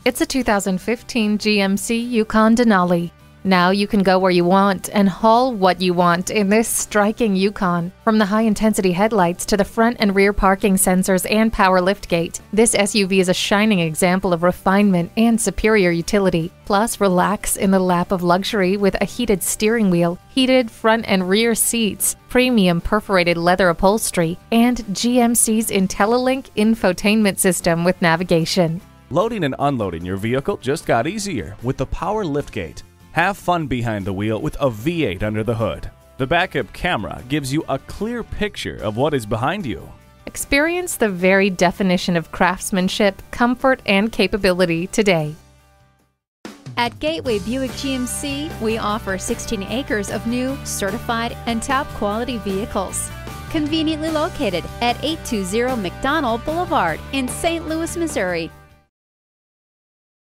It's a 2015 GMC Yukon Denali. Now you can go where you want and haul what you want in this striking Yukon. From the high-intensity headlights to the front and rear parking sensors and power liftgate, this SUV is a shining example of refinement and superior utility. Plus, relax in the lap of luxury with a heated steering wheel, heated front and rear seats, premium perforated leather upholstery, and GMC's IntelliLink infotainment system with navigation. Loading and unloading your vehicle just got easier with the power liftgate. Have fun behind the wheel with a V8 under the hood. The backup camera gives you a clear picture of what is behind you. Experience the very definition of craftsmanship, comfort, and capability today. At Gateway Buick GMC, we offer 16 acres of new, certified, and top quality vehicles. Conveniently located at 820 McDonald Boulevard in St. Louis, Missouri.